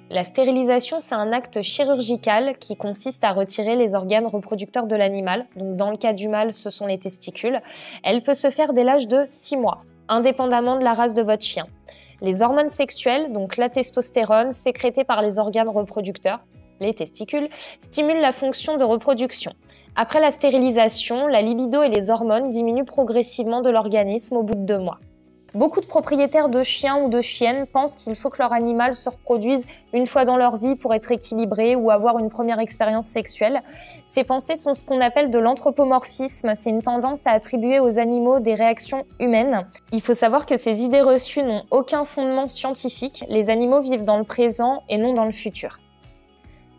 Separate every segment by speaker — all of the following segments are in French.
Speaker 1: La stérilisation, c'est un acte chirurgical qui consiste à retirer les organes reproducteurs de l'animal. Donc, dans le cas du mâle, ce sont les testicules. Elle peut se faire dès l'âge de 6 mois, indépendamment de la race de votre chien. Les hormones sexuelles, donc la testostérone, sécrétée par les organes reproducteurs, les testicules, stimulent la fonction de reproduction. Après la stérilisation, la libido et les hormones diminuent progressivement de l'organisme au bout de 2 mois. Beaucoup de propriétaires de chiens ou de chiennes pensent qu'il faut que leur animal se reproduise une fois dans leur vie pour être équilibré ou avoir une première expérience sexuelle. Ces pensées sont ce qu'on appelle de l'anthropomorphisme. C'est une tendance à attribuer aux animaux des réactions humaines. Il faut savoir que ces idées reçues n'ont aucun fondement scientifique. Les animaux vivent dans le présent et non dans le futur.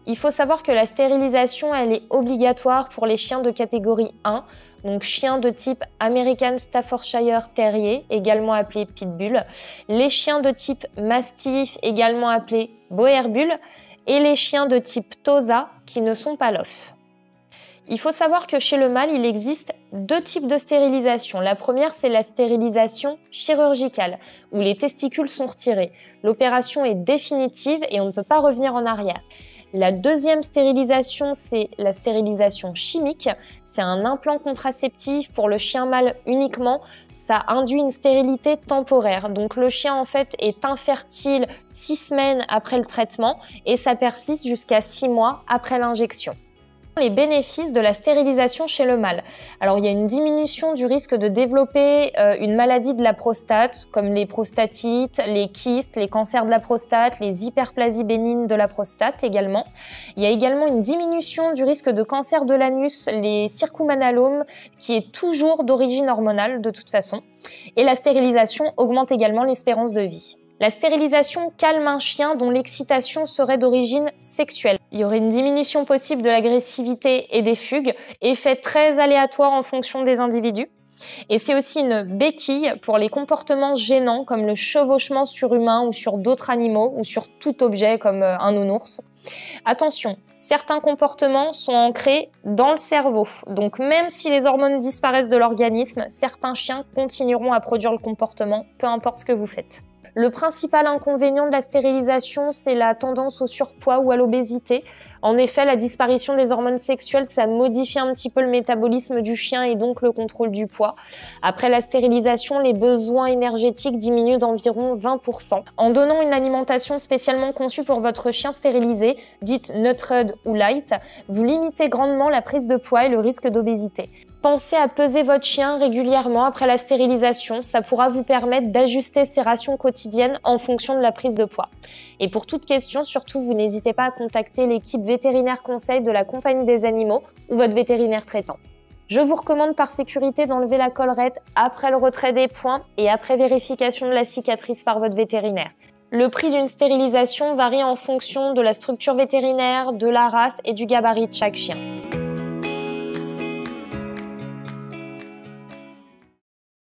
Speaker 1: Il faut savoir que la stérilisation, elle est obligatoire pour les chiens de catégorie 1, donc chiens de type American Staffordshire Terrier, également appelé Pitbull, les chiens de type Mastiff, également appelés Boer Bull, et les chiens de type Tosa, qui ne sont pas LOF. Il faut savoir que chez le mâle, il existe 2 types de stérilisation. La première, c'est la stérilisation chirurgicale, où les testicules sont retirés. L'opération est définitive et on ne peut pas revenir en arrière. La deuxième stérilisation, c'est la stérilisation chimique. C'est un implant contraceptif pour le chien mâle uniquement. Ça induit une stérilité temporaire. Donc le chien en fait est infertile 6 semaines après le traitement et ça persiste jusqu'à 6 mois après l'injection. Les bénéfices de la stérilisation chez le mâle. Alors, il y a une diminution du risque de développer une maladie de la prostate, comme les prostatites, les kystes, les cancers de la prostate, les hyperplasies bénignes de la prostate également. Il y a également une diminution du risque de cancer de l'anus, les circumanalomes, qui est toujours d'origine hormonale de toute façon. Et la stérilisation augmente également l'espérance de vie. La stérilisation calme un chien dont l'excitation serait d'origine sexuelle. Il y aurait une diminution possible de l'agressivité et des fugues, effet très aléatoire en fonction des individus. Et c'est aussi une béquille pour les comportements gênants comme le chevauchement sur humain ou sur d'autres animaux ou sur tout objet comme un nounours. Attention, certains comportements sont ancrés dans le cerveau. Donc même si les hormones disparaissent de l'organisme, certains chiens continueront à produire le comportement, peu importe ce que vous faites. Le principal inconvénient de la stérilisation, c'est la tendance au surpoids ou à l'obésité. En effet, la disparition des hormones sexuelles, ça modifie un petit peu le métabolisme du chien et donc le contrôle du poids. Après la stérilisation, les besoins énergétiques diminuent d'environ 20%. En donnant une alimentation spécialement conçue pour votre chien stérilisé, dite Nutrud ou Light, vous limitez grandement la prise de poids et le risque d'obésité. Pensez à peser votre chien régulièrement après la stérilisation, ça pourra vous permettre d'ajuster ses rations quotidiennes en fonction de la prise de poids. Et pour toute question, surtout, vous n'hésitez pas à contacter l'équipe vétérinaire conseil de la Compagnie des animaux ou votre vétérinaire traitant. Je vous recommande par sécurité d'enlever la collerette après le retrait des points et après vérification de la cicatrice par votre vétérinaire. Le prix d'une stérilisation varie en fonction de la structure vétérinaire, de la race et du gabarit de chaque chien.